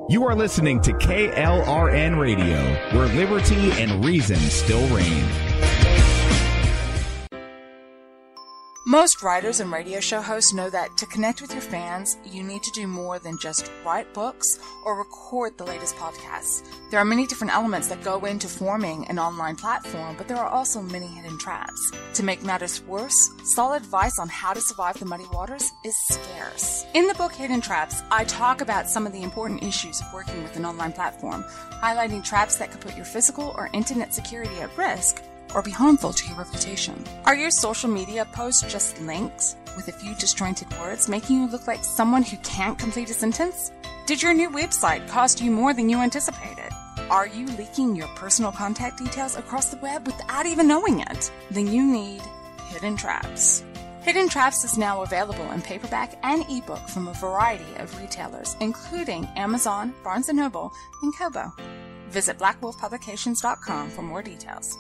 You are listening to KLRN Radio, where liberty and reason still reign. Most writers and radio show hosts know that to connect with your fans, you need to do more than just write books or record the latest podcasts. There are many different elements that go into forming an online platform, but there are also many hidden traps. To make matters worse, solid advice on how to survive the muddy waters is scarce. In the book Hidden Traps, I talk about some of the important issues of working with an online platform, highlighting traps that could put your physical or internet security at risk or be harmful to your reputation. Are your social media posts just links with a few disjointed words, making you look like someone who can't complete a sentence? Did your new website cost you more than you anticipated? Are you leaking your personal contact details across the web without even knowing it? Then you need Hidden Traps. Hidden Traps is now available in paperback and ebook from a variety of retailers, including Amazon, Barnes & Noble, and Kobo. Visit blackwolfpublications.com for more details.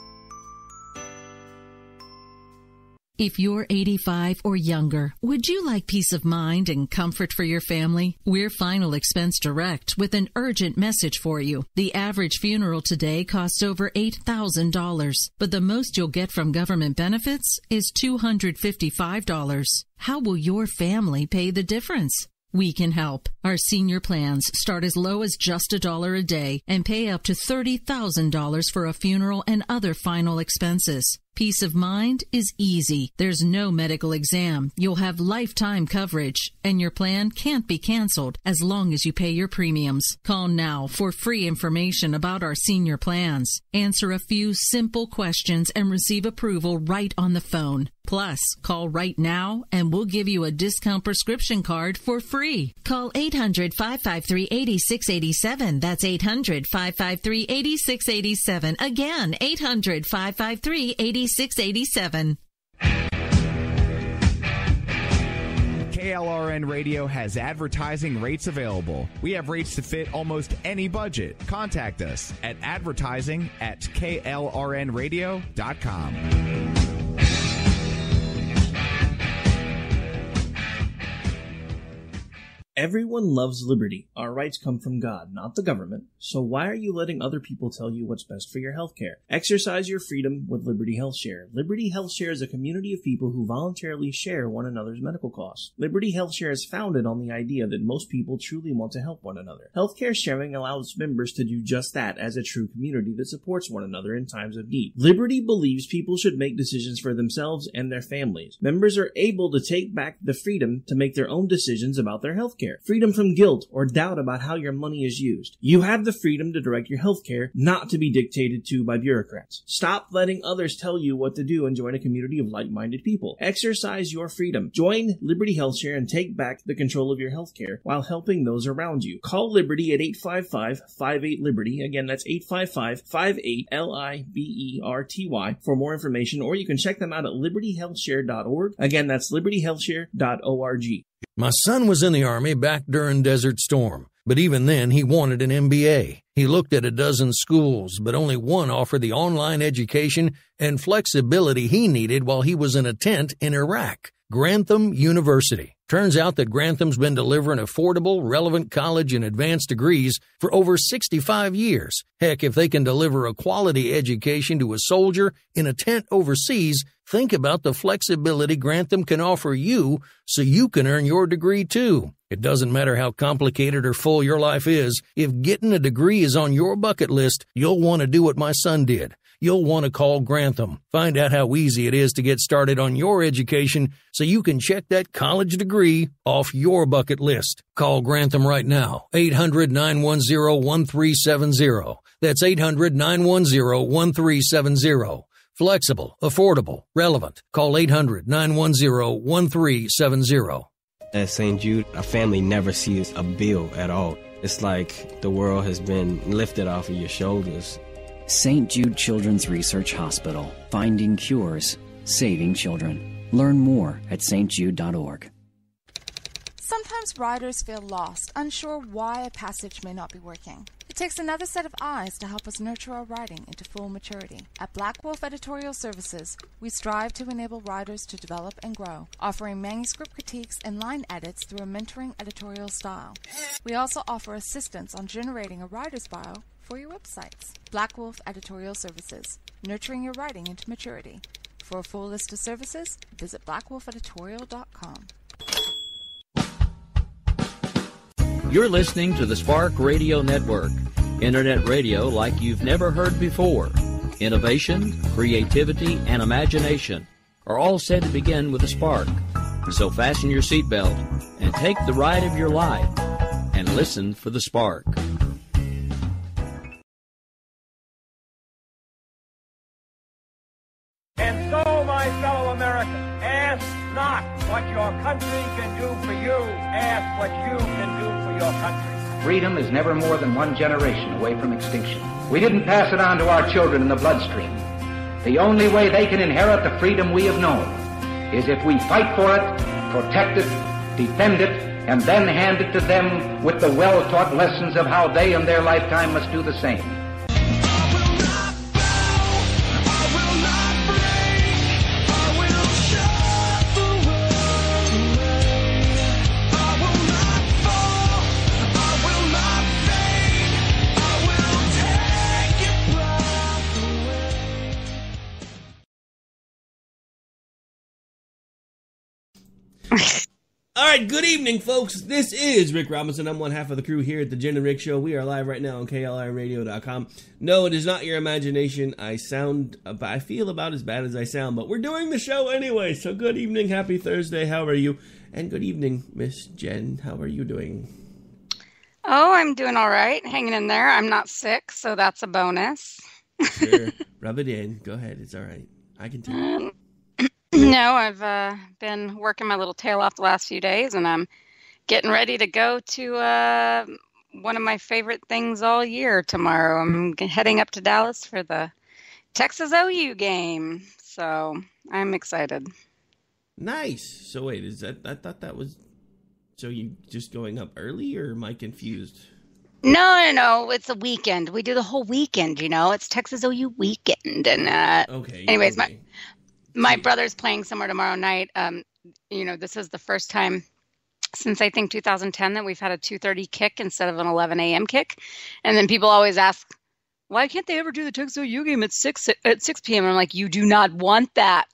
If you're 85 or younger, would you like peace of mind and comfort for your family? We're Final Expense Direct with an urgent message for you. The average funeral today costs over $8,000, but the most you'll get from government benefits is $255. How will your family pay the difference? We can help. Our senior plans start as low as just $1 a day and pay up to $30,000 for a funeral and other final expenses. Peace of mind is easy. There's no medical exam. You'll have lifetime coverage, and your plan can't be canceled as long as you pay your premiums. Call now for free information about our senior plans. Answer a few simple questions and receive approval right on the phone. Plus, call right now and we'll give you a discount prescription card for free. Call 800-553-8687. That's 800-553-8687. Again, 800-553-8687. KLRN Radio has advertising rates available. We have rates to fit almost any budget. Contact us at advertising@klrnradio.com. Everyone loves liberty. Our rights come from God, not the government. So why are you letting other people tell you what's best for your health care? Exercise your freedom with Liberty Health Share. Liberty Health Share is a community of people who voluntarily share one another's medical costs. Liberty Health Share is founded on the idea that most people truly want to help one another. Healthcare sharing allows members to do just that as a true community that supports one another in times of need. Liberty believes people should make decisions for themselves and their families. Members are able to take back the freedom to make their own decisions about their health care. Freedom from guilt or doubt about how your money is used. You have the freedom to direct your health care, not to be dictated to by bureaucrats. Stop letting others tell you what to do and join a community of like-minded people. Exercise your freedom. Join Liberty Health Share and take back the control of your health care while helping those around you. Call Liberty at 855-58-LIBERTY. Again, that's 855-58-LIBERTY for more information, or you can check them out at libertyhealthshare.org. Again, that's libertyhealthshare.org. My son was in the Army back during Desert Storm, but even then he wanted an MBA. He looked at a dozen schools, but only one offered the online education and flexibility he needed while he was in a tent in Iraq. Grantham University. Turns out that Grantham's been delivering affordable, relevant college and advanced degrees for over 65 years. Heck, if they can deliver a quality education to a soldier in a tent overseas, think about the flexibility Grantham can offer you so you can earn your degree too. It doesn't matter how complicated or full your life is. If getting a degree is on your bucket list, you'll want to do what my son did. You'll want to call Grantham. Find out how easy it is to get started on your education so you can check that college degree off your bucket list. Call Grantham right now. 800-910-1370. That's 800-910-1370. Flexible, affordable, relevant. Call 800-910-1370. At St. Jude, a family never sees a bill at all. It's like the world has been lifted off of your shoulders. St. Jude Children's Research Hospital. Finding cures. Saving children. Learn more at stjude.org. Sometimes writers feel lost, unsure why a passage may not be working. It takes another set of eyes to help us nurture our writing into full maturity. At Black Wolf Editorial Services, we strive to enable writers to develop and grow, offering manuscript critiques and line edits through a mentoring editorial style. We also offer assistance on generating a writer's bio for your websites. Black Wolf Editorial Services, nurturing your writing into maturity. For a full list of services, visit blackwolfeditorial.com. You're listening to the Spark Radio Network, internet radio like you've never heard before. Innovation, creativity, and imagination are all said to begin with a spark. So fasten your seatbelt and take the ride of your life and listen for the spark. And so, my fellow Americans, ask not what your country can do for you. Ask what you can do for your country. Freedom is never more than one generation away from extinction. We didn't pass it on to our children in the bloodstream. The only way they can inherit the freedom we have known is if we fight for it, protect it, defend it, and then hand it to them with the well-taught lessons of how they in their lifetime must do the same. All right, good evening, folks. This is Rick Robinson. I'm one half of the crew here at the Jen and Rick Show. We are live right now on KLIRadio.com. No, it is not your imagination. I feel about as bad as I sound, but we're doing the show anyway. So good evening, happy Thursday. How are you? And good evening, Miss Jen. How are you doing? Oh, I'm doing all right. Hanging in there. I'm not sick, so that's a bonus. Sure. Rub it in. Go ahead. It's all right. I can tell you. No, I've been working my little tail off the last few days, and I'm getting ready to go to one of my favorite things all year tomorrow. I'm heading up to Dallas for the Texas OU game, so I'm excited. Nice. So wait, I thought that was, so you just going up early, or am I confused? No. It's a weekend. We do the whole weekend, It's Texas OU weekend, and okay. Anyways, my brother's playing somewhere tomorrow night. This is the first time since I think 2010 that we've had a 2:30 kick instead of an 11 a.m. kick. And then people always ask, why can't they ever do the Texas OU game at 6 p.m.? And I'm like, you do not want that.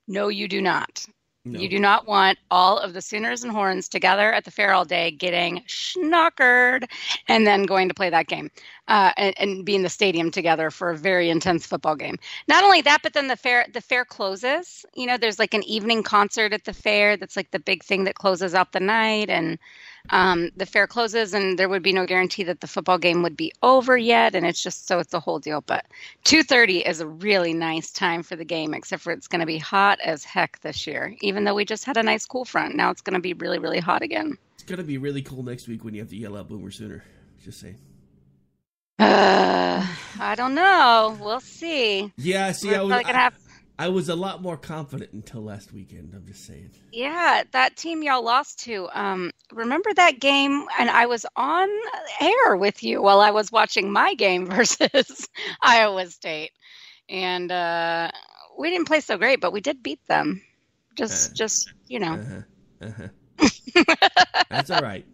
No, you do not. No. You do not want all of the Sooners and Horns together at the fair all day getting schnockered and then going to play that game and be in the stadium together for a very intense football game. Not only that, but then the fair closes. There's like an evening concert at the fair that's like the big thing that closes out the night, and the fair closes, and there would be no guarantee that the football game would be over yet, and it's the whole deal. But 2:30 is a really nice time for the game, except for it's going to be hot as heck this year. Even though we just had a nice cool front, now it's going to be really, really hot again. It's going to be really cool next week when you have to yell out Boomer Sooner. Just saying. I don't know. We'll see. Yeah, see, I was a lot more confident until last weekend. I'm just saying. Yeah, that team y'all lost to. Remember that game? And I was on air with you while I was watching my game versus Iowa State. And we didn't play so great, but we did beat them. Just. That's all right.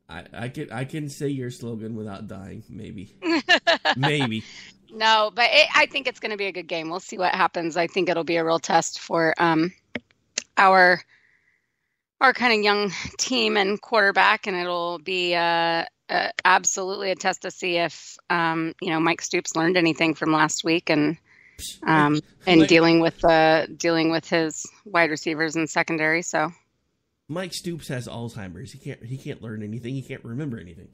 I can say your slogan without dying, maybe. Maybe. No, but I think it's going to be a good game. We'll see what happens. I think it'll be a real test for our kind of young team and quarterback, and it'll be absolutely a test to see if Mike Stoops learned anything from last week and dealing with his wide receivers and secondary. So Mike Stoops has Alzheimer's. He can't learn anything. He can't remember anything.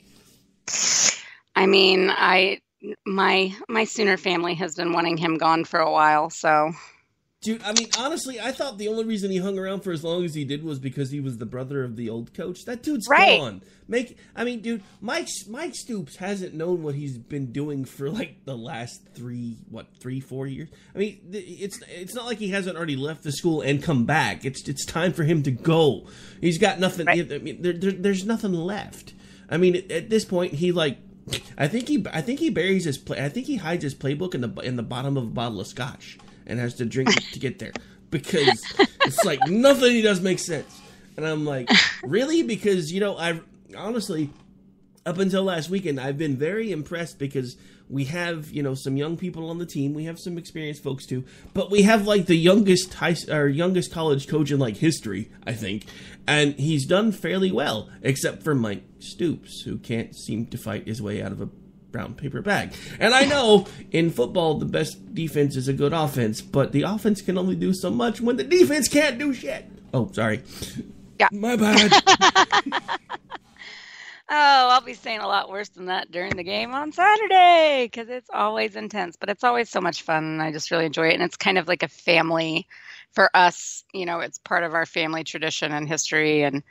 I mean, my Sooner family has been wanting him gone for a while, so. Dude, I mean, honestly, I thought the only reason he hung around for as long as he did was because he was the brother of the old coach. That dude's gone. Dude, Mike Stoops hasn't known what he's been doing for like the last 4 years. I mean, it's not like he hasn't already left the school and come back. It's time for him to go. He's got nothing. Right. I mean, there's nothing left. I mean, at this point, he I think he buries his play. I think he hides his playbook in the bottom of a bottle of scotch and has to drink it to get there, because it's like nothing he does makes sense. And I'm like, really? Because I honestly, up until last weekend, I've been very impressed because we have some young people on the team. We have some experienced folks too, but we have like the youngest college coach in like history, I think, and he's done fairly well, except for Mike Stoops, who can't seem to fight his way out of a brown paper bag. And I know in football the best defense is a good offense, but the offense can only do so much when the defense can't do shit. Oh, sorry. Yeah. My bad. Oh, I'll be saying a lot worse than that during the game on Saturday, because it's always intense, but it's always so much fun, and I just really enjoy it. And it's kind of like a family for us. It's part of our family tradition and history, and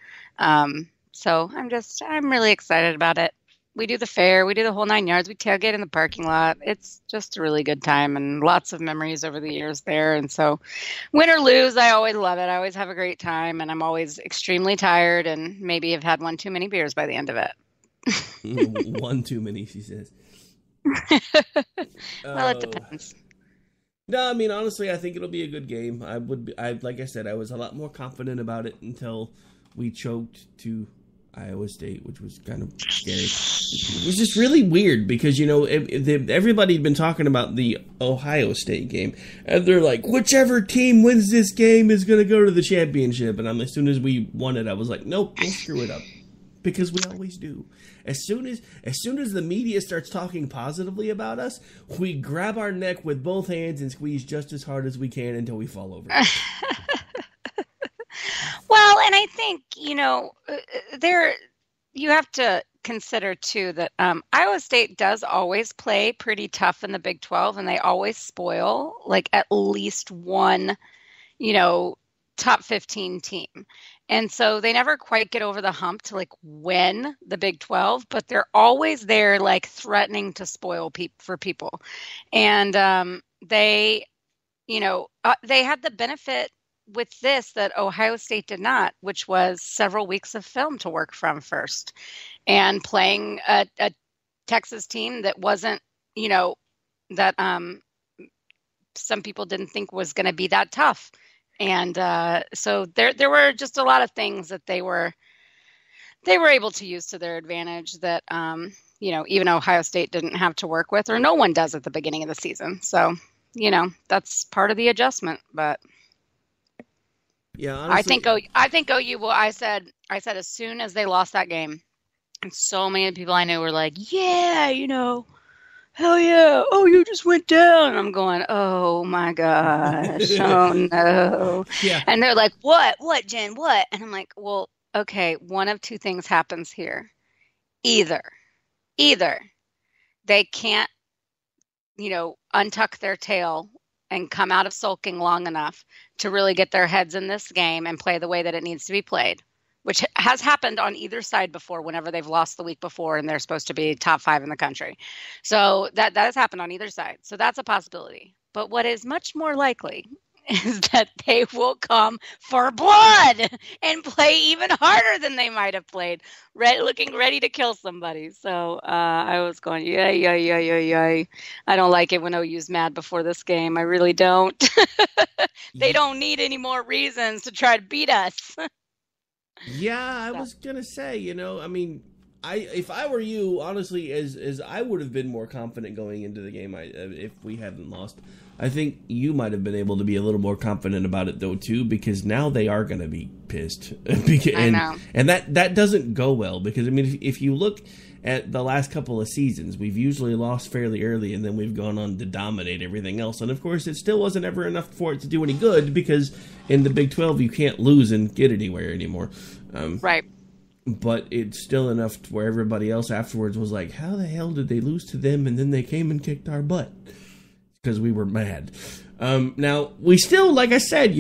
so I'm really excited about it. We do the fair, we do the whole 9 yards, we tailgate in the parking lot. It's just a really good time and lots of memories over the years there. And so win or lose, I always love it. I always have a great time, and I'm always extremely tired and maybe have had one too many beers by the end of it. One too many, she says. Well, it depends. No, I mean, honestly, I think it'll be a good game. Like I said, I was a lot more confident about it until we choked to Iowa State, which was kind of scary. It was just really weird because, everybody had been talking about the Ohio State game, and they're like, whichever team wins this game is going to go to the championship. And as soon as we won it, I was like, nope, we'll screw it up, because we always do. As soon as the media starts talking positively about us, we grab our neck with both hands and squeeze just as hard as we can until we fall over. Well, and I think, you have to consider, too, that Iowa State does always play pretty tough in the Big 12, and they always spoil, like, at least one, top 15 team. And so they never quite get over the hump to, like, win the Big 12, but they're always there, like, threatening to spoil for people. And they had the benefit with this that Ohio State did not, which was several weeks of film to work from first, and playing a Texas team that wasn't, that some people didn't think was going to be that tough. And so there were just a lot of things that they were able to use to their advantage that, even Ohio State didn't have to work with, or no one does at the beginning of the season. So, that's part of the adjustment, but yeah, honestly, I think OU. Well, I said as soon as they lost that game, and so many people I knew were like, "Yeah, hell yeah! Oh, you just went down." And I'm going, "Oh my gosh, oh no!" Yeah. And they're like, "What, Jen? What?" And I'm like, "Well, okay. One of two things happens here. Either they can't, untuck their tail and come out of sulking long enough to really get their heads in this game and play the way that it needs to be played," which has happened on either side before whenever they've lost the week before and they're supposed to be top 5 in the country. So that has happened on either side. So that's a possibility. But what is much more likely is that they will come for blood and play even harder than they might have played, looking ready to kill somebody. So I was going, yay. I don't like it when OU's mad before this game. I really don't. They don't need any more reasons to try to beat us. Yeah, I was going to say, if I were you, honestly, as I would have been more confident going into the game if we hadn't lost. I think you might have been able to be a little more confident about it, though, too, because now they are going to be pissed. I know. And that doesn't go well, because, if you look at the last couple of seasons, we've usually lost fairly early, and then we've gone on to dominate everything else. And, of course, it still wasn't ever enough for it to do any good, because in the Big 12, you can't lose and get anywhere anymore. Right. But it's still enough to where everybody else afterwards was like, how the hell did they lose to them, and then they came and kicked our butt? Because we were mad. Now, we still, like I said,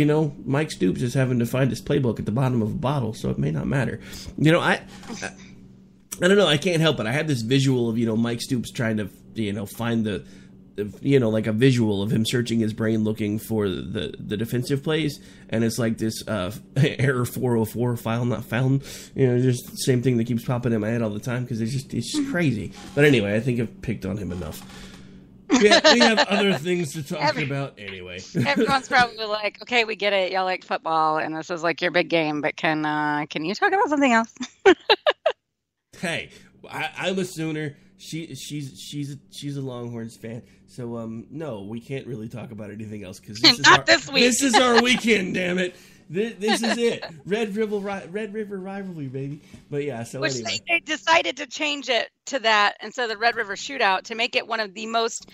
Mike Stoops is having to find his playbook at the bottom of a bottle, so it may not matter. I don't know, I can't help it. I had this visual of, Mike Stoops trying to, find the like a visual of him searching his brain looking for the defensive plays, and it's like this error 404 file not found, just the same thing that keeps popping in my head all the time because it's just crazy. But anyway, I think I've picked on him enough. We have other things to talk about anyway. Everyone's probably like, okay, we get it, y'all like football and this is like your big game, but can you talk about something else? Hey, I'm a Sooner. She's a Longhorns fan, so no, we can't really talk about anything else because this is our weekend. Damn it, this is it. Red River rivalry, baby. But yeah, so Which anyway, they decided to change it to that instead of the Red River Shootout to make it one of the most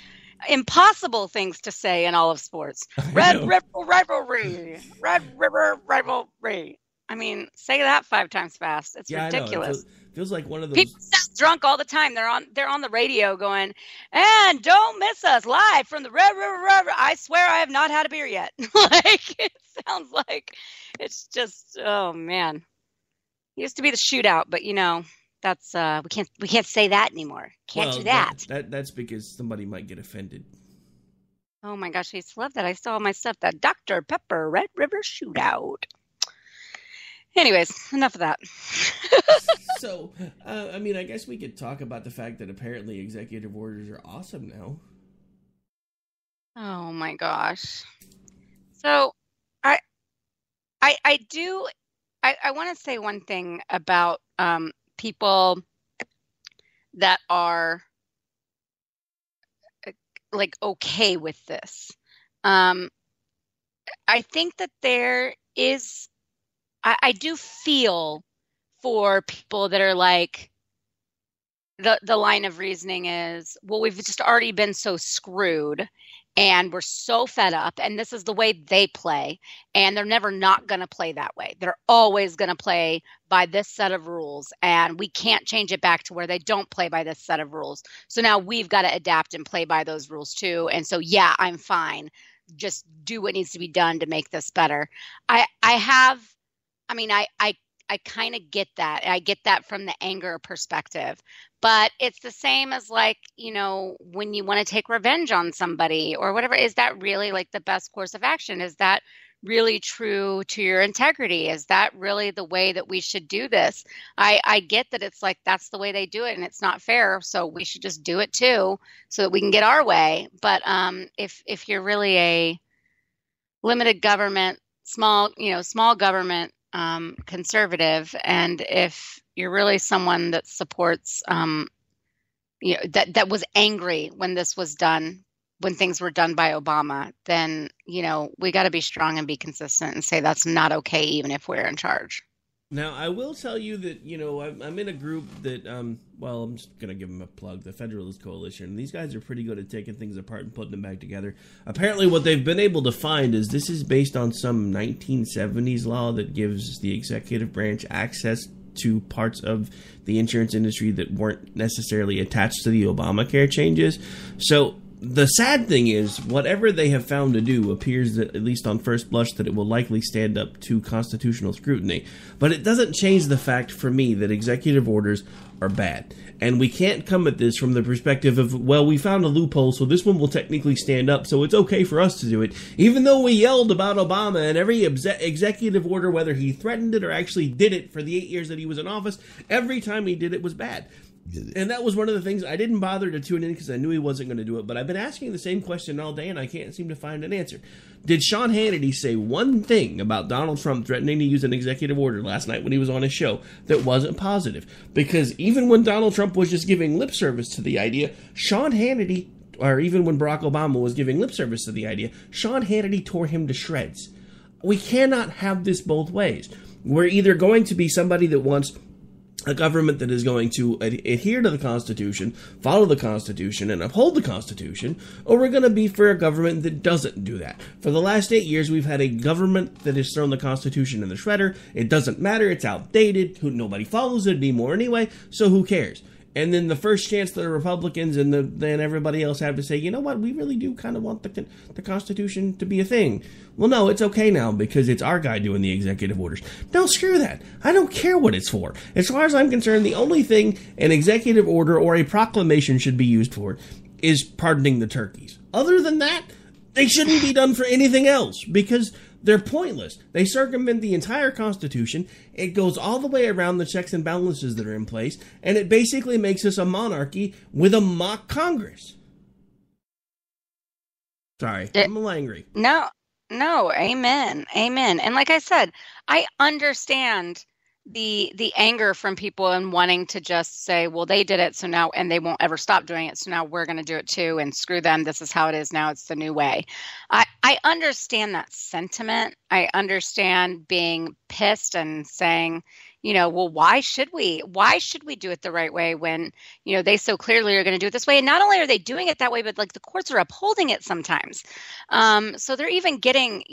impossible things to say in all of sports. Red River rivalry, Red River rivalry. I mean, say that 5 times fast. It's ridiculous. Feels like one of those. People sound drunk all the time. They're on the radio going, and don't miss us live from the Red River River. I swear I have not had a beer yet. Like it sounds like it's just, oh man. It used to be the shootout, but that's we can't say that anymore. Can't do that. That's because somebody might get offended. Oh my gosh, I used to love that. I saw all my stuff, that Dr. Pepper Red River Shootout. Anyways, enough of that. So, I guess we could talk about the fact that apparently executive orders are awesome now. Oh my gosh. So, I want to say one thing about people that are like okay with this. I think that there is. I do feel for people that are like, the line of reasoning is, well, we've just already been so screwed and we're so fed up and this is the way they play and they're never not going to play that way. They're always going to play by this set of rules and we can't change it back to where they don't play by this set of rules. So now we've got to adapt and play by those rules too. And so, yeah, I'm fine. Just do what needs to be done to make this better. I kind of get that. I get that from the anger perspective, but it's the same as like, when you want to take revenge on somebody or whatever, is that really like the best course of action? Is that really true to your integrity? Is that really the way that we should do this? I get that it's like, that's the way they do it and it's not fair. So we should just do it too, so that we can get our way. But if you're really a limited government, small government, conservative, and if you're really someone that supports that was angry when this was done, when things were done by Obama, then we got to be strong and be consistent and say that's not okay even if we're in charge. Now, I will tell you that, I'm in a group that, I'm just going to give them a plug, the Federalist Coalition. These guys are pretty good at taking things apart and putting them back together. Apparently, what they've been able to find is this is based on some 1970s law that gives the executive branch access to parts of the insurance industry that weren't necessarily attached to the Obamacare changes. So the sad thing is, whatever they have found to do appears that, at least on first blush, that it will likely stand up to constitutional scrutiny. But it doesn't change the fact for me that executive orders are bad. And we can't come at this from the perspective of, well, we found a loophole, so this one will technically stand up, so it's okay for us to do it. Even though we yelled about Obama and every executive order, whether he threatened it or actually did it for the 8 years that he was in office, every time he did it was bad. And that was one of the things I didn't bother to tune in because I knew he wasn't going to do it. But I've been asking the same question all day and I can't seem to find an answer. Did Sean Hannity say one thing about Donald Trump threatening to use an executive order last night when he was on his show that wasn't positive? Because even when Donald Trump was just giving lip service to the idea, Sean Hannity, or even when Barack Obama was giving lip service to the idea, Sean Hannity tore him to shreds. We cannot have this both ways. We're either going to be somebody that wants a government that is going to adhere to the Constitution, follow the Constitution, and uphold the Constitution, or we're going to be for a government that doesn't do that. For the last 8 years, we've had a government that has thrown the Constitution in the shredder. It doesn't matter. It's outdated. Nobody follows it anymore anyway, so who cares? And then the first chance that the Republicans and then everybody else have to say, you know what, we really do kind of want the Constitution to be a thing. Well, no, it's okay now because it's our guy doing the executive orders. No, screw that. I don't care what it's for. As far as I'm concerned, the only thing an executive order or a proclamation should be used for is pardoning the turkeys. Other than that, they shouldn't be done for anything else because they're pointless. They circumvent the entire Constitution. It goes all the way around the checks and balances that are in place, and it basically makes us a monarchy with a mock Congress. Sorry, I'm a little angry. No, amen. And like I said, I understand the anger from people and wanting to just say, well, they did it, so now, and they won't ever stop doing it, so now we're going to do it too, and screw them, this is how it is now, it's the new way. I understand that sentiment. I understand being pissed and saying, well, why should we do it the right way when, they so clearly are going to do it this way? And not only are they doing it that way, but like the courts are upholding it sometimes. So they're even getting,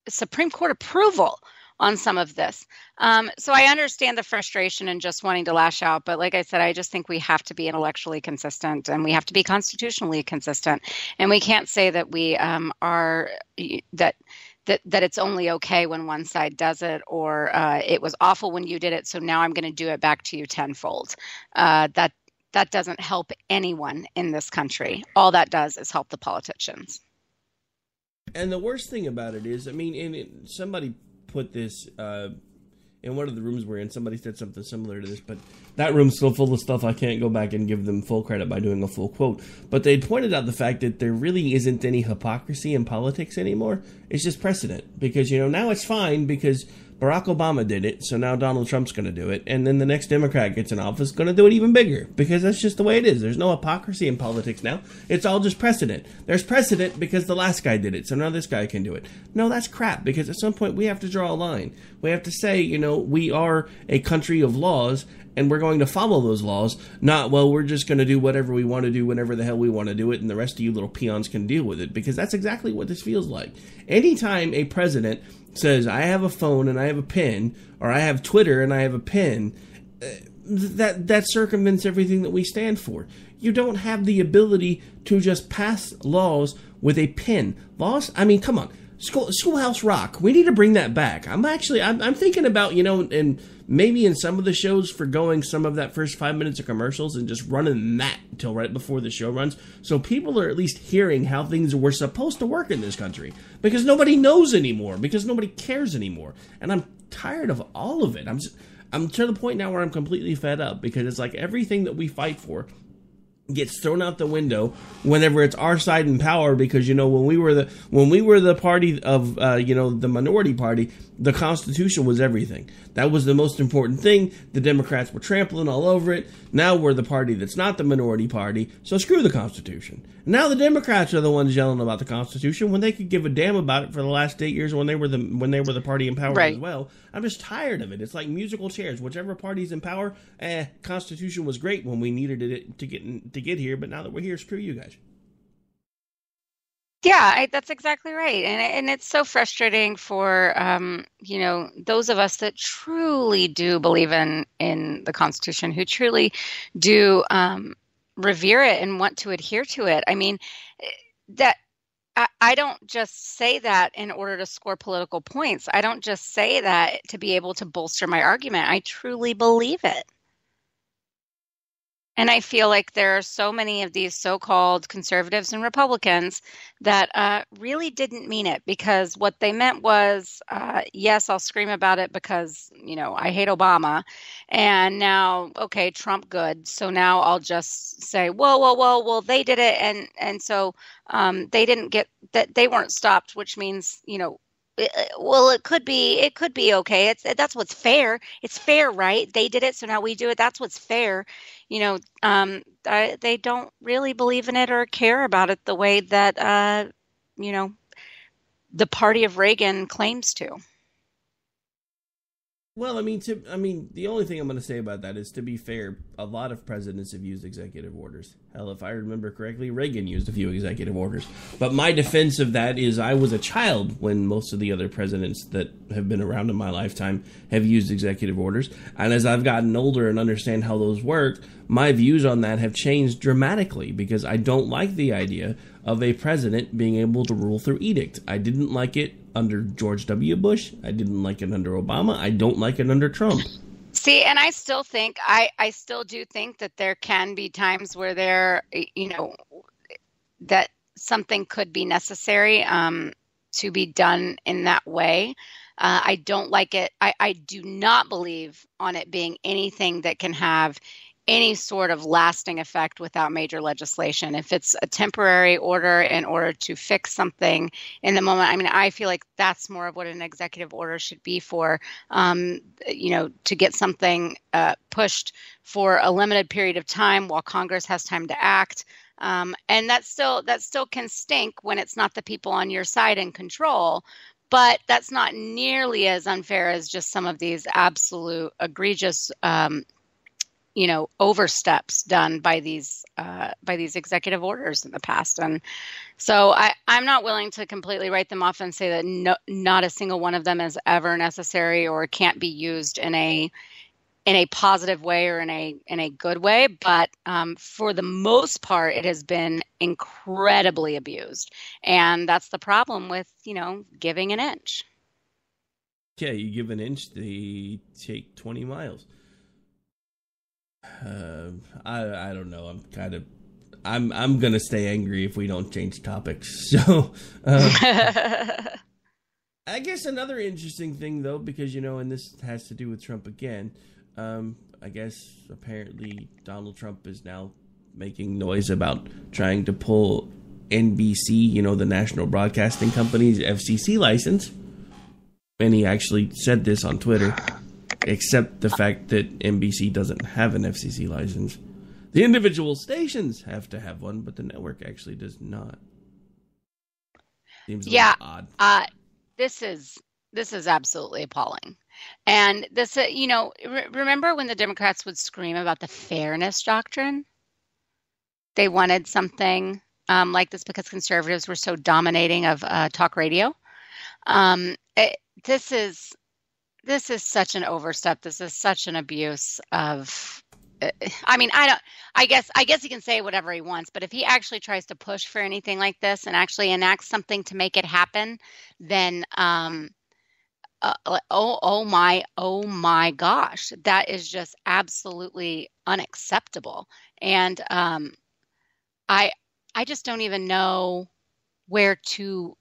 Supreme Court approval on some of this. So I understand the frustration and just wanting to lash out. But like I said, I just think we have to be intellectually consistent and we have to be constitutionally consistent. And we can't say that we are that it's only okay when one side does it, or it was awful when you did it, so now I'm going to do it back to you tenfold. That doesn't help anyone in this country. All that does is help the politicians. And the worst thing about it is, somebody put this in one of the rooms we're in. Somebody said something similar to this, but that room's so full of stuff I can't go back and give them full credit by doing a full quote. But they pointed out the fact that there really isn't any hypocrisy in politics anymore. It's just precedent. Because, now it's fine because Barack Obama did it, so now Donald Trump's going to do it. And then the next Democrat gets in office going to do it even bigger. Because that's just the way it is. There's no hypocrisy in politics now. It's all just precedent. There's precedent because the last guy did it, so now this guy can do it. No, that's crap, because at some point we have to draw a line. We have to say, we are a country of laws, and we're going to follow those laws, not, well, we're just going to do whatever we want to do whenever the hell we want to do it, and the rest of you little peons can deal with it, because that's exactly what this feels like. Anytime a president says, I have a phone and I have a pen, or I have Twitter and I have a pen, that circumvents everything that we stand for. You don't have the ability to just pass laws with a pen. Laws, come on. Schoolhouse Rock. We need to bring that back. I'm thinking about, and maybe in some of the shows forgoing some of that first 5 minutes of commercials and just running that until right before the show runs. So people are at least hearing how things were supposed to work in this country. Because nobody knows anymore. Because nobody cares anymore. And I'm tired of all of it. I'm to the point now where I'm completely fed up. Because it's like everything that we fight for gets thrown out the window whenever it's our side in power, because when we were the party of the minority party, the Constitution was everything. That was the most important thing. The Democrats were trampling all over it. Now we're the party that's not the minority party, so screw the Constitution. Now the Democrats are the ones yelling about the Constitution when they could give a damn about it for the last 8 years when they were the party in power as well. I'm just tired of it. It's like musical chairs. Whichever party's in power, Constitution was great when we needed it to get here, but now that we're here, screw you guys. Yeah, that's exactly right. And it's so frustrating for, those of us that truly do believe in the Constitution, who truly do revere it and want to adhere to it. I don't just say that in order to score political points. I don't just say that to be able to bolster my argument. I truly believe it. And I feel like there are so many of these so-called conservatives and Republicans that really didn't mean it, because what they meant was, yes, I'll scream about it because, I hate Obama. And now, okay, Trump good. So now I'll just say, well, they did it. And so they didn't get that, they weren't stopped, which means, well, it could be okay. That's what's fair. It's fair, right? They did it, so now we do it. That's what's fair. They don't really believe in it or care about it the way that the party of Reagan claims to. Well, the only thing I'm going to say about that is, to be fair, a lot of presidents have used executive orders. Hell, if I remember correctly, Reagan used a few executive orders. But my defense of that is I was a child when most of the other presidents that have been around in my lifetime have used executive orders. And as I've gotten older and understand how those work, my views on that have changed dramatically, because I don't like the idea of a president being able to rule through edict. I didn't like it under George W. Bush. I didn't like it under Obama. I don't like it under Trump. See, and I still think, I still do think that there can be times where that something could be necessary to be done in that way. I don't like it. I do not believe on it being anything that can have any sort of lasting effect without major legislation. If it's a temporary order in order to fix something in the moment, I mean, I feel like that's more of what an executive order should be for, to get something pushed for a limited period of time while Congress has time to act. And that still can stink when it's not the people on your side in control. But that's not nearly as unfair as just some of these absolute egregious oversteps done by these executive orders in the past. And so I'm not willing to completely write them off and say that not a single one of them is ever necessary or can't be used in a positive way or in a good way. But for the most part, it has been incredibly abused. And that's the problem with, giving an inch. Yeah, you give an inch, they take 20 miles. I don't know. I'm gonna stay angry if we don't change topics. So, I guess another interesting thing though, because and this has to do with Trump again. I guess apparently Donald Trump is now making noise about trying to pull NBC, the National Broadcasting Company's FCC license, and he actually said this on Twitter. Except the fact that NBC doesn't have an FCC license. The individual stations have to have one, but the network actually does not. Seems a little odd. This is absolutely appalling. And this, remember when the Democrats would scream about the fairness doctrine? They wanted something like this because conservatives were so dominating of talk radio. This is such an overstep. This is such an abuse of. I guess he can say whatever he wants, but if he actually tries to push for anything like this and actually enacts something to make it happen, then oh my gosh, that is just absolutely unacceptable. And I just don't even know where to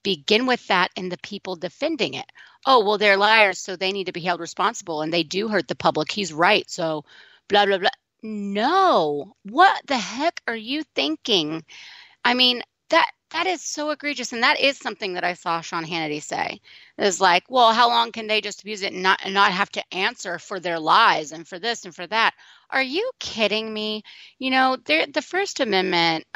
begin with that and the people defending it. Oh, well, they're liars, so they need to be held responsible, and they do hurt the public. He's right, so blah, blah, blah. No. What the heck are you thinking? I mean, that is so egregious, and that is something that I saw Sean Hannity say. It's like, well, how long can they just abuse it and not have to answer for their lies and for this and for that? Are you kidding me? The First Amendment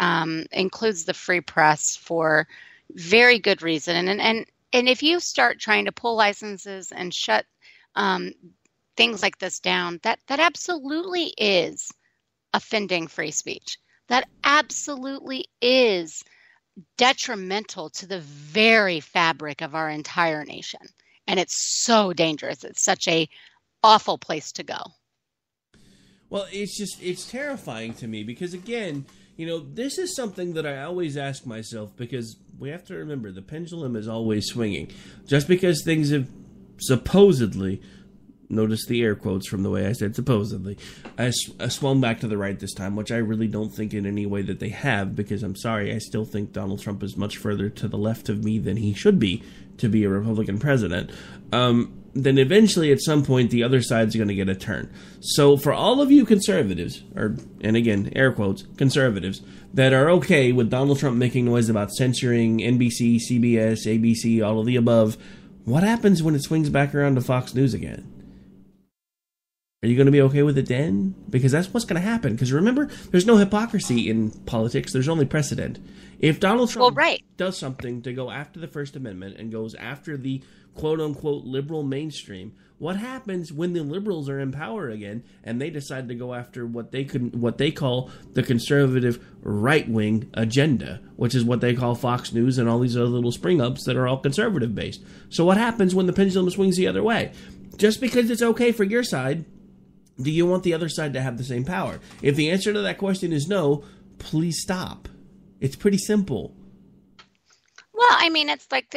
includes the free press for very good reason. And if you start trying to pull licenses and shut things like this down, that absolutely is offending free speech. That absolutely is detrimental to the very fabric of our entire nation. And it's so dangerous. It's such a awful place to go. Well, it's terrifying to me because, again, this is something that I always ask myself because we have to remember the pendulum is always swinging. Just because things have supposedly, notice the air quotes from the way I said supposedly, I swung back to the right this time, which I really don't think in any way that they have, because I'm sorry, I still think Donald Trump is much further to the left of me than he should be to be a Republican president. Then eventually at some point the other side's going to get a turn. So for all of you conservatives, and again, air quotes, conservatives, that are okay with Donald Trump making noise about censoring NBC, CBS, ABC, all of the above, what happens when it swings back around to Fox News again? Are you going to be okay with it then? Because that's what's going to happen. Because remember, there's no hypocrisy in politics. There's only precedent. If Donald Trump does something to go after the First Amendment and goes after the quote-unquote liberal mainstream, what happens when the liberals are in power again and they decide to go after what they call the conservative right-wing agenda, which is what they call Fox News and all these other little spring-ups that are all conservative-based? So what happens when the pendulum swings the other way? Just because it's okay for your side, do you want the other side to have the same power? If the answer to that question is no, please stop. It's pretty simple. Well, I mean, it's like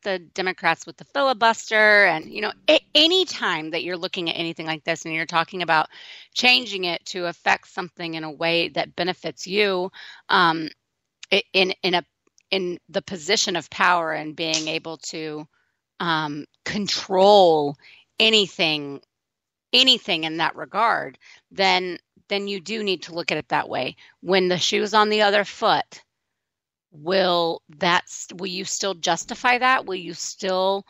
the Democrats with the filibuster, and any time that you're looking at anything like this and you're talking about changing it to affect something in a way that benefits you, in the position of power and being able to control anything in that regard, then you do need to look at it that way. When the shoe's on the other foot, will you still justify that? Will you still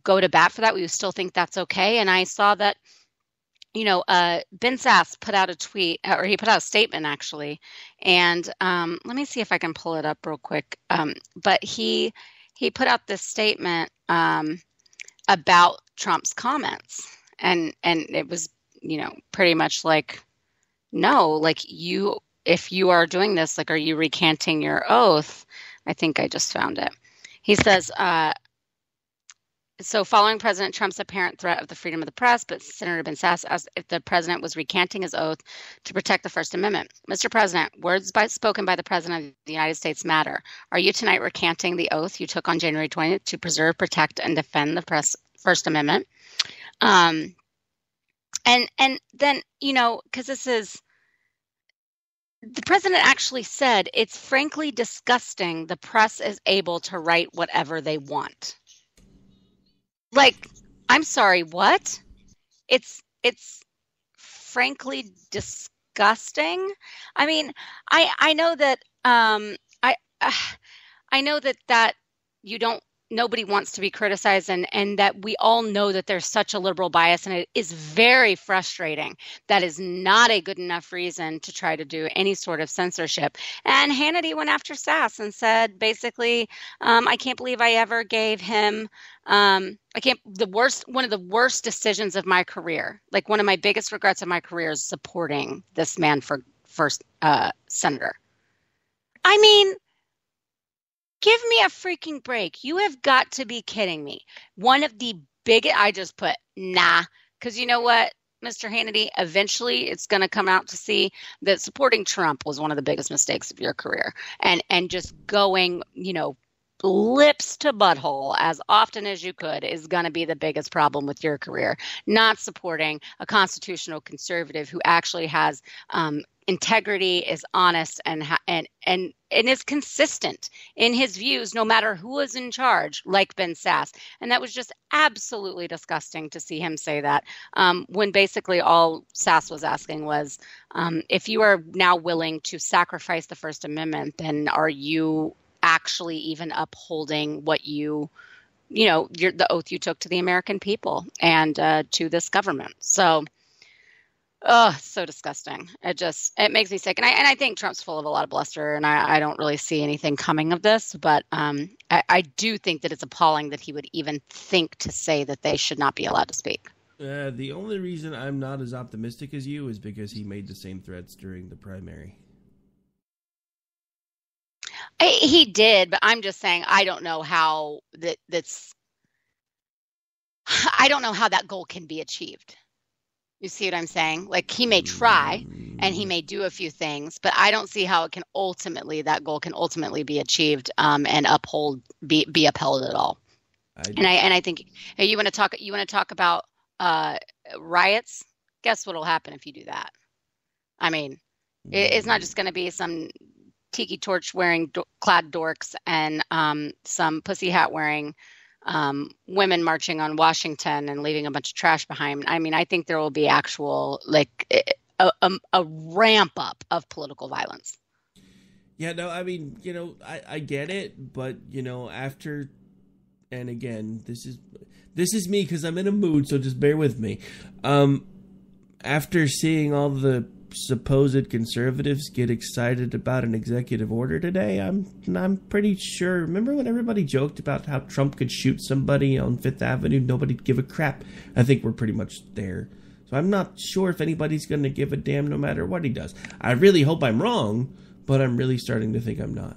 go to bat for that? Will you still think that's okay? And I saw that, Ben Sasse put out a tweet, or he put out a statement actually. And let me see if I can pull it up real quick. But he put out this statement about Trump's comments. And it was, pretty much like, no, like if you are doing this, like, are you recanting your oath? I think I just found it. He says, so following President Trump's apparent threat of the freedom of the press, but Senator Ben Sasse asked if the president was recanting his oath to protect the First Amendment. Mr. President, words spoken by the President of the United States matter. Are you tonight recanting the oath you took on January 20th to preserve, protect, and defend the First Amendment? And then, because this is, the president actually said, it's frankly disgusting the press is able to write whatever they want. Like, I'm sorry, what? It's frankly disgusting. I mean, I know that I know that nobody wants to be criticized, and that we all know that there's such a liberal bias, and it is very frustrating. That is not a good enough reason to try to do any sort of censorship. And Hannity went after Sasse and said, basically, I can't believe I ever gave him, one of the worst decisions of my career. Like, one of my biggest regrets of my career is supporting this man for first senator. I mean, give me a freaking break. You have got to be kidding me. One of the biggest, I just put, nah, because you know what, Mr. Hannity, eventually it's going to come out to see that supporting Trump was one of the biggest mistakes of your career. And just going, lips to butthole as often as you could is going to be the biggest problem with your career. Not supporting a constitutional conservative who actually has integrity, is honest, and is consistent in his views, no matter who is in charge, like Ben Sasse. And that was just absolutely disgusting to see him say that, when basically all Sasse was asking was, if you are now willing to sacrifice the First Amendment, then are you actually even upholding what the oath you took to the American people and to this government? So, so disgusting. It makes me sick. And I think Trump's full of a lot of bluster, and I don't really see anything coming of this. But I do think that it's appalling that he would even think to say that they should not be allowed to speak. The only reason I'm not as optimistic as you is because he made the same threats during the primary. He did, but I'm just saying I don't know how I don't know how that goal can be achieved. You see what I'm saying? Like, he may try and he may do a few things, but I don't see how that goal can ultimately be achieved and be upheld at all. I think, hey, you want to talk about riots? Guess what'll happen if you do that? I mean, it's not just going to be some tiki torch wearing clad dorks and some pussy hat wearing women marching on Washington and leaving a bunch of trash behind. I mean, I think there will be actual, like, a ramp up of political violence. Yeah, no, I mean, I get it, but, after, and again, this is me because I'm in a mood, so just bear with me. After seeing all the supposed conservatives get excited about an executive order today, I'm pretty sure. Remember when everybody joked about how Trump could shoot somebody on Fifth Avenue? Nobody'd give a crap. I think we're pretty much there. So I'm not sure if anybody's going to give a damn no matter what he does. I really hope I'm wrong, but I'm really starting to think I'm not.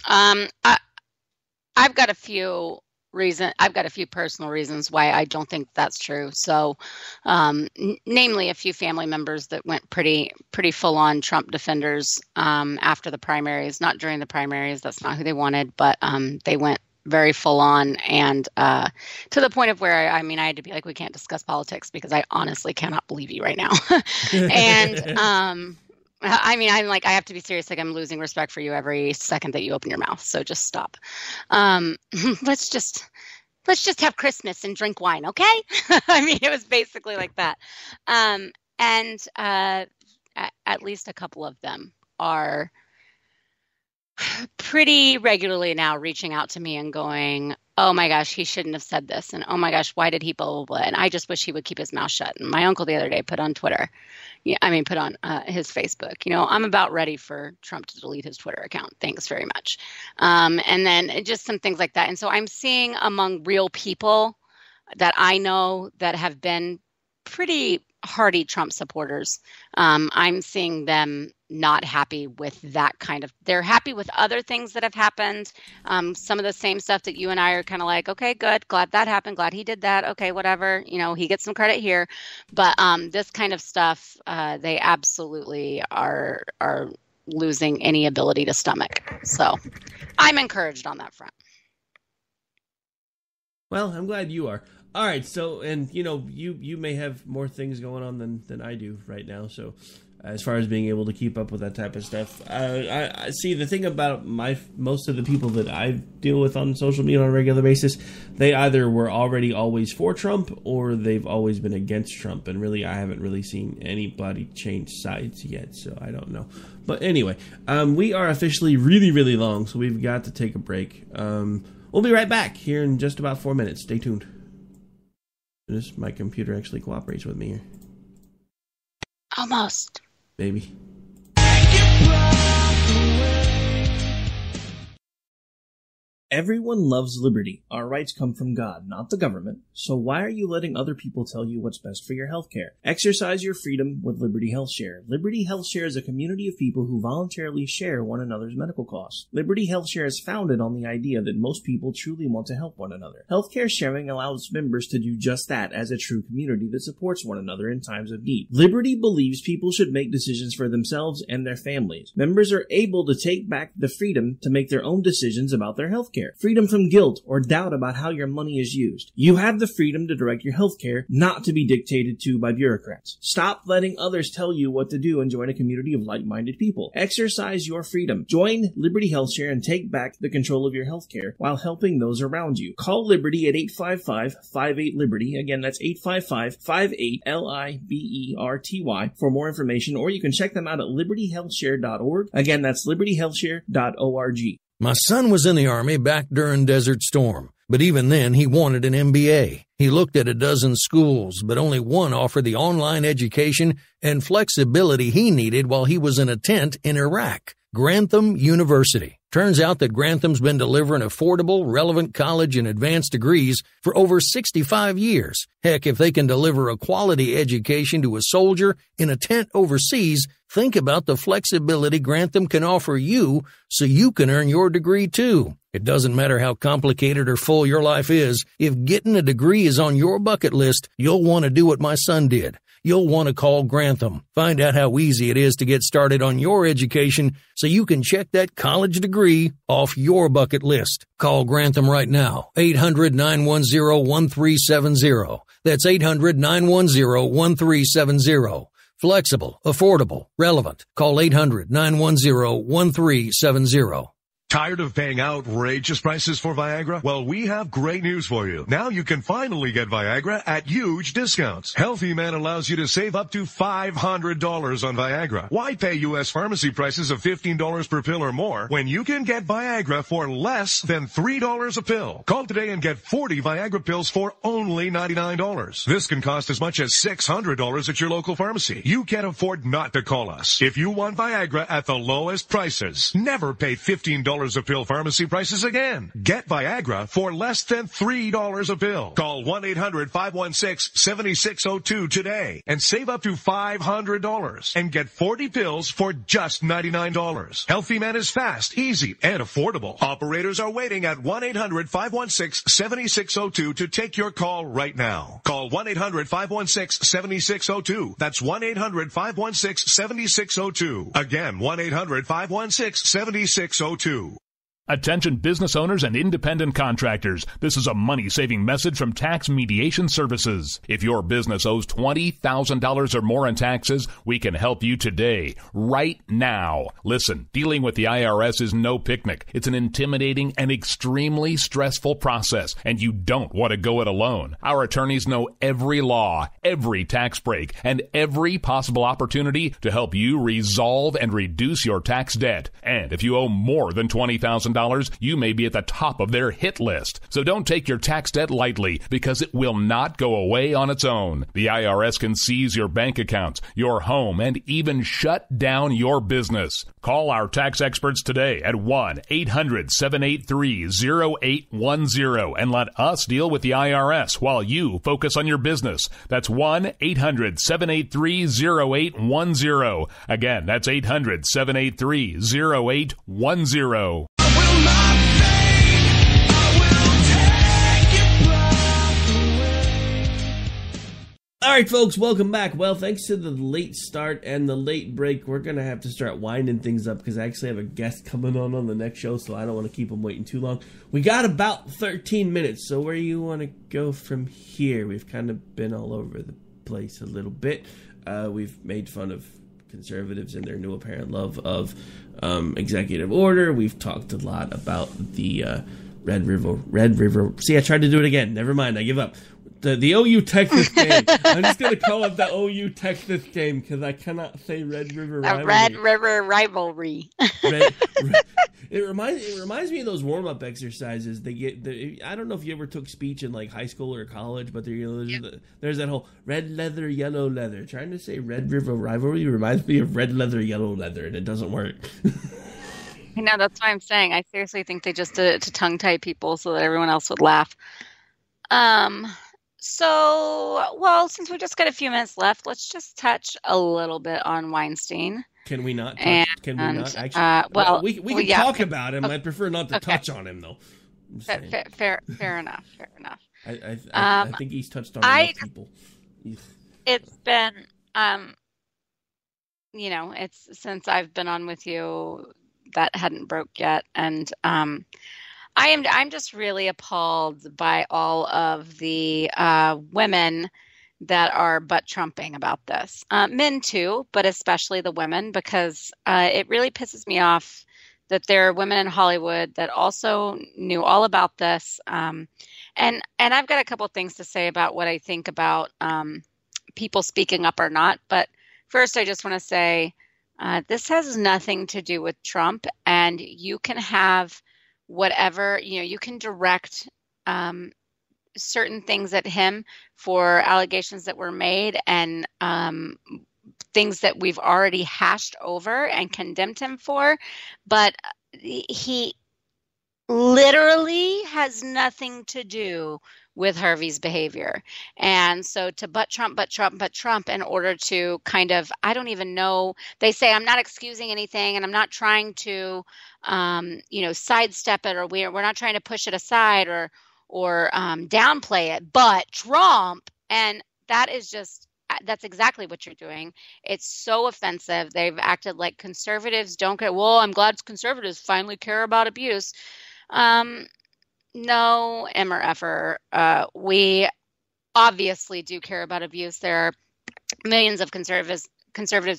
I've got a few personal reasons why I don't think that's true. So, namely a few family members that went pretty full on Trump defenders, after the primaries, not during the primaries. That's not who they wanted, but, they went very full on, and to the point of where I had to be like, we can't discuss politics because I honestly cannot believe you right now. And I'm like, I have to be serious. Like, I'm losing respect for you every second that you open your mouth. So just stop. Let's just have Christmas and drink wine, okay? It was basically like that. And at least a couple of them are pretty regularly now reaching out to me and going, oh my gosh, he shouldn't have said this. And oh my gosh, why did he blah, blah, blah. And I just wish he would keep his mouth shut. And my uncle the other day put on Twitter, put on his Facebook, I'm about ready for Trump to delete his Twitter account. Thanks very much. And then just some things like that. And so I'm seeing among real people that I know that have been pretty hardy Trump supporters, I'm seeing them not happy with that kind of, they're happy with other things that have happened. Some of the same stuff that you and I are kind of like, okay, good. Glad that happened. Glad he did that. Okay, whatever. He gets some credit here. But this kind of stuff, they absolutely are losing any ability to stomach. So I'm encouraged on that front. Well, I'm glad you are. All right, so, and you may have more things going on than I do right now, so as far as being able to keep up with that type of stuff. I see the thing about most of the people that I deal with on social media on a regular basis, they either were already always for Trump or they've always been against Trump, and really I haven't really seen anybody change sides yet, so I don't know. But anyway, we are officially really, really long, so we've got to take a break. We'll be right back here in just about 4 minutes. Stay tuned. My computer actually cooperates with me here. Almost. Maybe. Everyone loves liberty. Our rights come from God, not the government. So why are you letting other people tell you what's best for your health care? Exercise your freedom with Liberty Health Share. Liberty Health Share is a community of people who voluntarily share one another's medical costs. Liberty Health Share is founded on the idea that most people truly want to help one another. Healthcare sharing allows members to do just that as a true community that supports one another in times of need. Liberty believes people should make decisions for themselves and their families. Members are able to take back the freedom to make their own decisions about their health care. Freedom from guilt or doubt about how your money is used. You have the freedom to direct your health care, not to be dictated to by bureaucrats. Stop letting others tell you what to do and join a community of like-minded people. Exercise your freedom. Join Liberty Health Share and take back the control of your health care while helping those around you. Call Liberty at 855-58-LIBERTY. Again, that's 855-58-LIBERTY for more information, or you can check them out at libertyhealthshare.org. Again, that's libertyhealthshare.org. My son was in the Army back during Desert Storm, but even then he wanted an MBA. He looked at a dozen schools, but only one offered the online education and flexibility he needed while he was in a tent in Iraq. Grantham University. Turns out that Grantham's been delivering affordable, relevant college and advanced degrees for over 65 years. Heck, if they can deliver a quality education to a soldier in a tent overseas, think about the flexibility Grantham can offer you so you can earn your degree too. It doesn't matter how complicated or full your life is. If getting a degree is on your bucket list, you'll want to do what my son did. You'll want to call Grantham. Find out how easy it is to get started on your education so you can check that college degree off your bucket list. Call Grantham right now. 800-910-1370. That's 800-910-1370. Flexible, affordable, relevant. Call 800-910-1370. Tired of paying outrageous prices for Viagra? Well, we have great news for you. Now you can finally get Viagra at huge discounts. Healthy Man allows you to save up to $500 on Viagra. Why pay U.S. pharmacy prices of $15 per pill or more when you can get Viagra for less than $3 a pill? Call today and get 40 Viagra pills for only $99. This can cost as much as $600 at your local pharmacy. You can't afford not to call us. If you want Viagra at the lowest prices, never pay $15 $3 a pill pharmacy prices again. Get Viagra for less than $3 a pill. Call 1-800-516-7602 today and save up to $500 and get 40 pills for just $99. Healthy Man is fast, easy, and affordable. Operators are waiting at 1-800-516-7602 to take your call right now. Call 1-800-516-7602. That's 1-800-516-7602. Again, 1-800-516-7602. Attention business owners and independent contractors. This is a money-saving message from Tax Mediation Services. If your business owes $20,000 or more in taxes, we can help you today, right now. Listen, dealing with the IRS is no picnic. It's an intimidating and extremely stressful process, and you don't want to go it alone. Our attorneys know every law, every tax break, and every possible opportunity to help you resolve and reduce your tax debt. And if you owe more than $20,000, you may be at the top of their hit list. So don't take your tax debt lightly, because it will not go away on its own. The IRS can seize your bank accounts, your home, and even shut down your business. Call our tax experts today at 1-800-783-0810 and let us deal with the IRS while you focus on your business. That's 1-800-783-0810. Again, that's 800-783-0810. All right, folks, welcome back. Well, thanks to the late start and the late break, we're going to have to start winding things up because I actually have a guest coming on the next show, so I don't want to keep them waiting too long. We got about 13 minutes, so where you want to go from here? We've kind of been all over the place a little bit. We've made fun of conservatives and their new apparent love of executive order. We've talked a lot about the Red River. See, I tried to do it again. Never mind, I give up. The OU Texas game. I'm just going to call it the OU Texas game because I cannot say Red River rivalry. Red River rivalry. It reminds me of those warm up exercises. I don't know if you ever took speech in like high school or college, but there's that whole red leather, yellow leather. Trying to say Red River rivalry reminds me of red leather, yellow leather, and it doesn't work. No, that's what I'm saying. I seriously think they just did it to tongue tie people so that everyone else would laugh. So, well, since we just got a few minutes left, let's just touch a little bit on Weinstein. Can we not? Can we not? Actually, we can talk about him. Okay. I'd prefer not to touch on him, though. Fair enough. Fair enough. I think he's touched on enough people. It's been, it's since I've been on with you that hadn't broke yet, and I'm just really appalled by all of the women that are butt trumping about this. Men too, but especially the women, because it really pisses me off that there are women in Hollywood that also knew all about this. And I've got a couple of things to say about what I think about people speaking up or not. But first, I just want to say this has nothing to do with Trump, and you can have whatever, you can direct certain things at him for allegations that were made and things that we've already hashed over and condemned him for. But he literally has nothing to do with Harvey's behavior. And so to butt Trump in order to kind of, I don't even know, they say I'm not excusing anything and I'm not trying to, sidestep it, or we're not trying to push it aside or downplay it, but Trump, and that's exactly what you're doing. It's so offensive. They've acted like conservatives don't care. Well, I'm glad conservatives finally care about abuse. No, M or effer. We obviously do care about abuse. There are millions of conservatives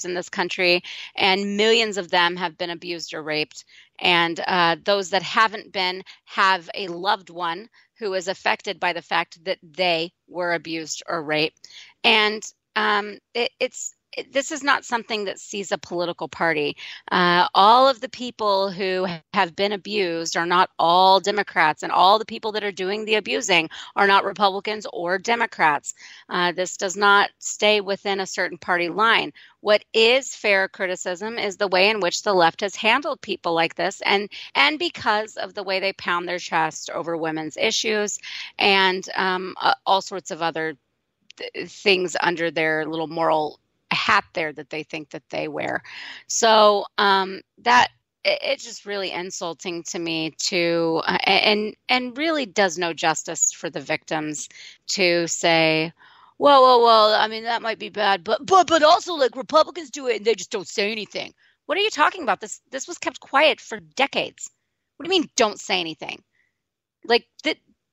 in this country, and millions of them have been abused or raped. And those that haven't been have a loved one who is affected by the fact that they were abused or raped. And it's this is not something that sees a political party. All of the people who have been abused are not all Democrats, and all the people that are doing the abusing are not Republicans or Democrats. This does not stay within a certain party line. What is fair criticism is the way in which the left has handled people like this, and because of the way they pound their chest over women's issues and all sorts of other things under their little moral hat there that they think that they wear. So that it's just really insulting to me to and really does no justice for the victims to say, well, I mean, that might be bad, but also, like, Republicans do it and they just don't say anything. What are you talking about? This was kept quiet for decades. What do you mean don't say anything? Like,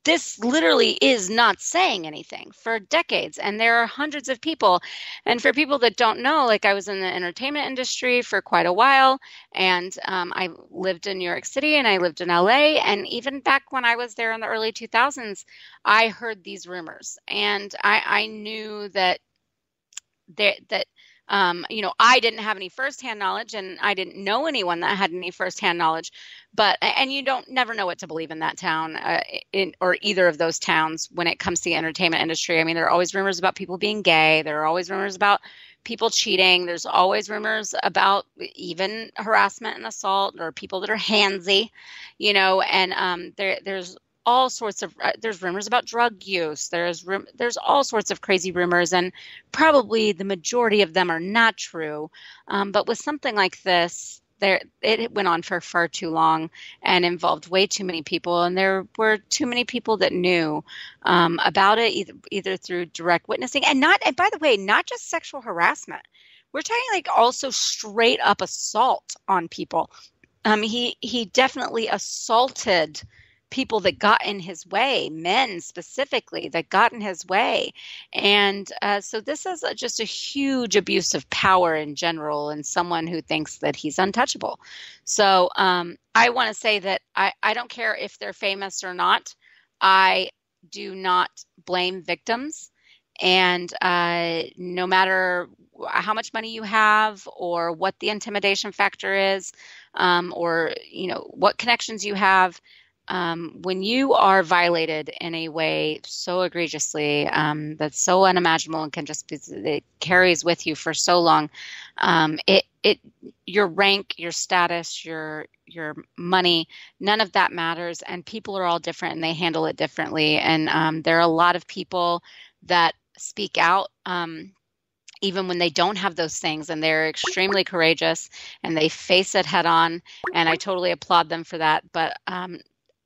this literally is not saying anything for decades, and there are hundreds of people. And for people that don't know, like, I was in the entertainment industry for quite a while, and I lived in New York City and I lived in LA, and even back when I was there in the early 2000s, I heard these rumors, and I knew that I didn't have any firsthand knowledge, and I didn't know anyone that had any firsthand knowledge. And you never know what to believe in that town, or either of those towns when it comes to the entertainment industry. I mean, there are always rumors about people being gay. There are always rumors about people cheating. There's always rumors about even harassment and assault, or people that are handsy, and there's all sorts of there's rumors about drug use. There's all sorts of crazy rumors, and probably the majority of them are not true. But with something like this, it went on for far too long and involved way too many people, and there were too many people that knew about it, either through direct witnessing and by the way, not just sexual harassment. We're talking like also straight up assault on people. He definitely assaulted people that got in his way, men specifically that got in his way. And so this is just a huge abuse of power in general, and someone who thinks that he's untouchable. So I want to say that I don't care if they're famous or not. I do not blame victims. And no matter how much money you have, or what the intimidation factor is, or what connections you have, when you are violated in a way so egregiously, that's so unimaginable and it carries with you for so long, your rank, your status, your money, none of that matters. And people are all different and they handle it differently. And there are a lot of people that speak out, even when they don't have those things, and they're extremely courageous and they face it head on. And I totally applaud them for that. But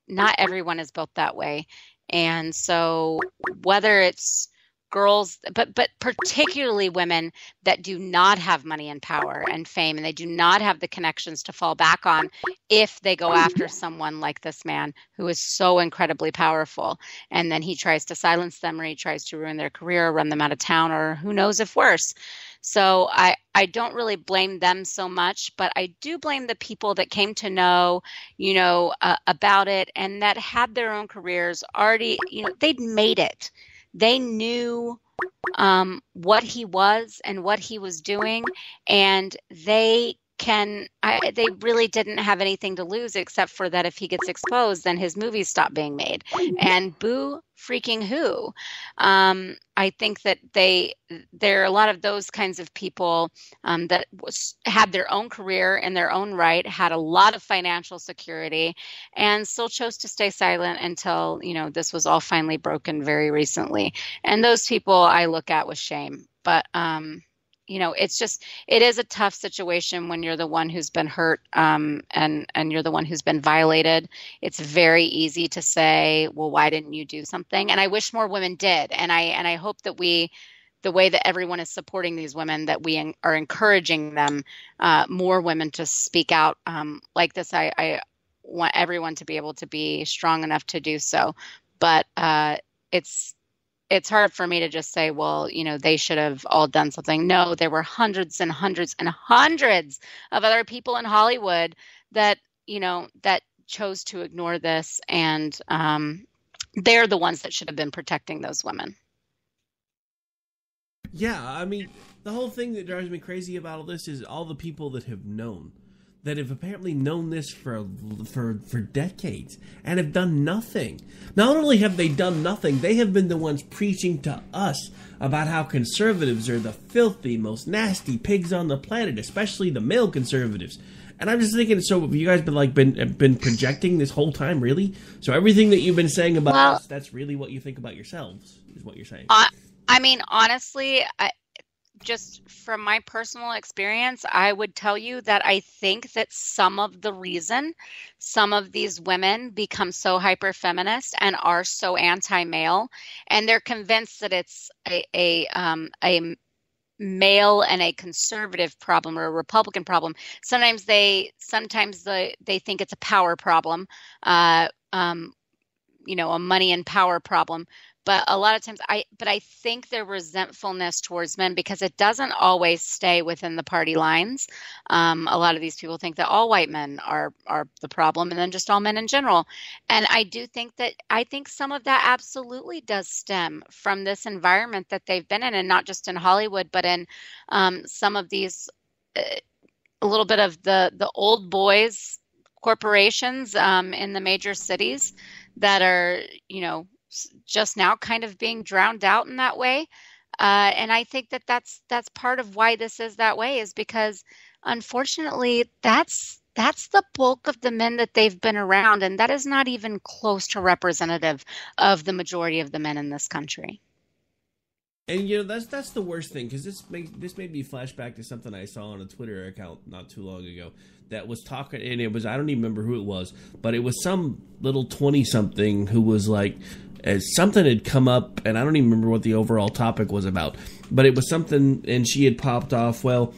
not everyone is built that way. And so whether it's girls, but particularly women that do not have money and power and fame, and they do not have the connections to fall back on if they go after someone like this man who is so incredibly powerful, and then he tries to silence them, or he tries to ruin their career, run them out of town, or who knows if worse. So I don't really blame them so much, but I do blame the people that came to know, about it, and that had their own careers already, they'd made it. They knew what he was and what he was doing, and they really didn't have anything to lose, except for that if he gets exposed, then his movies stop being made. And boo freaking who. I think that there are a lot of those kinds of people that had their own career in their own right, had a lot of financial security, and still chose to stay silent until, this was all finally broken very recently. And those people I look at with shame. But it is a tough situation when you're the one who's been hurt, and you're the one who's been violated. It's very easy to say, well, why didn't you do something? And I wish more women did. And I hope that the way that everyone is supporting these women, that we are encouraging them, more women to speak out like this. I want everyone to be able to be strong enough to do so. But it's hard for me to just say, well, they should have all done something. No, there were hundreds and hundreds and hundreds of other people in Hollywood that chose to ignore this. And they're the ones that should have been protecting those women. Yeah, I mean, the whole thing that drives me crazy about all this is all the people that have known, that have apparently known this for decades and have done nothing. Not only have they done nothing, they have been the ones preaching to us about how conservatives are the filthy, most nasty pigs on the planet, especially the male conservatives. And I'm just thinking, so have you guys been projecting this whole time, really? So everything that you've been saying about us, that's really what you think about yourselves, is what you're saying. I mean, honestly, just from my personal experience, I would tell you that I think that some of the reason some of these women become so hyper-feminist and are so anti-male, and they're convinced that it's a male and a conservative problem or a Republican problem. Sometimes they think it's a power problem, a money and power problem. But a lot of times I think their resentfulness towards men, because it doesn't always stay within the party lines. A lot of these people think that all white men are the problem, and then just all men in general. And I think some of that absolutely does stem from this environment that they've been in, and not just in Hollywood, but in some of these, a little bit of the old boys corporations in the major cities that are, just now kind of being drowned out in that way. And I think that's part of why this is that way, is because unfortunately that's the bulk of the men that they've been around. And that is not even close to representative of the majority of the men in this country. And that's the worst thing, because this made me flash back to something I saw on a Twitter account not too long ago that was talking, and it was, I don't even remember who it was, but it was some little 20-something who was like, something had come up, and I don't even remember what the overall topic was about, but it was something, and she had popped off, well,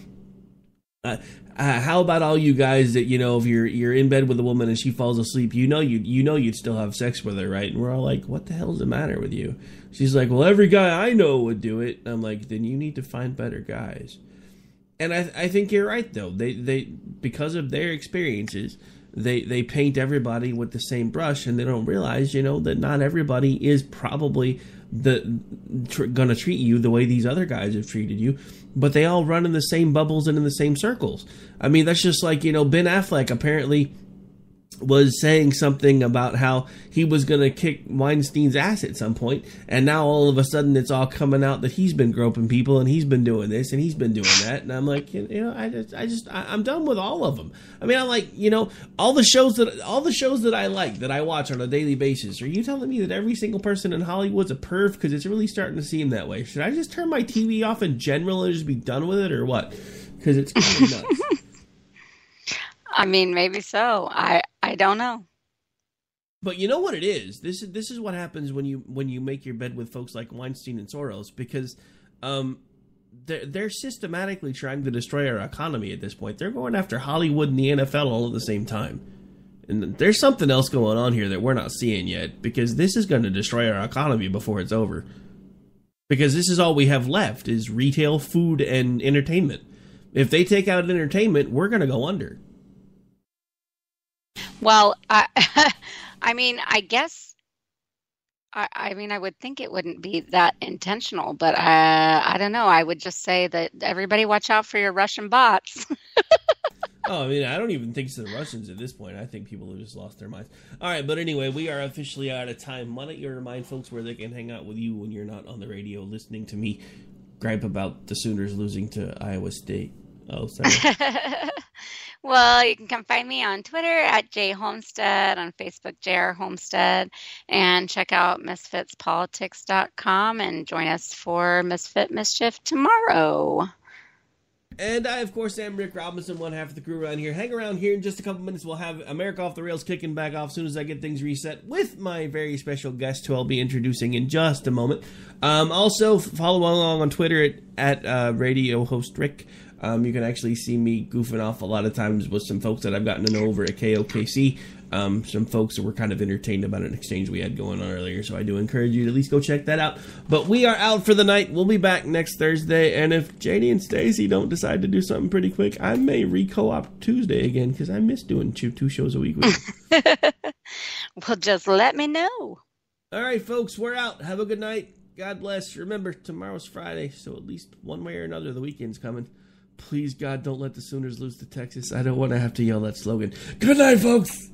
how about all you guys that, if you're in bed with a woman and she falls asleep, you'd still have sex with her, right? And we're all like, what the hell's the matter with you? She's like, well, every guy I know would do it. And I'm like, then you need to find better guys. And I think you're right, though. They because of their experiences, they paint everybody with the same brush, and they don't realize, that not everybody is probably gonna treat you the way these other guys have treated you, but they all run in the same bubbles and in the same circles. I mean, that's just like, Ben Affleck apparently was saying something about how he was going to kick Weinstein's ass at some point, and now all of a sudden it's all coming out that he's been groping people and he's been doing this and he's been doing that, and I'm like, I'm done with all of them. I mean, I'm like, all the shows that I like, that I watch on a daily basis. Are you telling me that every single person in Hollywood's a perv? Because it's really starting to seem that way. Should I just turn my TV off in general and just be done with it, or what? Because it's kind of nuts. I mean, maybe so. I don't know. But you know what it is? This is what happens when you make your bed with folks like Weinstein and Soros, because they're systematically trying to destroy our economy at this point. They're going after Hollywood and the NFL all at the same time. And there's something else going on here that we're not seeing yet, because this is going to destroy our economy before it's over. Because this is all we have left, is retail, food, and entertainment. If they take out entertainment, we're going to go under. Well, I mean, I guess, I would think it wouldn't be that intentional, but I don't know. I would just say that everybody watch out for your Russian bots. Oh, I mean, I don't even think it's the Russians at this point. I think people have just lost their minds. All right, but anyway, we are officially out of time. Why don't you remind folks where they can hang out with you when you're not on the radio listening to me gripe about the Sooners losing to Iowa State? Oh, sorry. Well, you can come find me on Twitter at JHomestead, on Facebook, JR Homestead, and check out MisfitsPolitics.com and join us for Misfit Mischief tomorrow. And I, of course, am Rick Robinson, one half of the crew around here. Hang around here in just a couple minutes. We'll have America Off the Rails kicking back off as soon as I get things reset with my very special guest, who I'll be introducing in just a moment. Also, follow along on Twitter at Radio Host Rick. You can actually see me goofing off a lot of times with some folks that I've gotten to know over at KOKC. Some folks that were kind of entertained about an exchange we had going on earlier, so I do encourage you to at least go check that out. But we are out for the night. We'll be back next Thursday, and if Janie and Stacy don't decide to do something pretty quick, I may re-co-op Tuesday again, because I miss doing 2 shows a week with you. Well, just let me know. All right, folks, we're out. Have a good night. God bless. Remember, tomorrow's Friday, so at least one way or another, the weekend's coming. Please, God, don't let the Sooners lose to Texas. I don't want to have to yell that slogan. Good night, folks!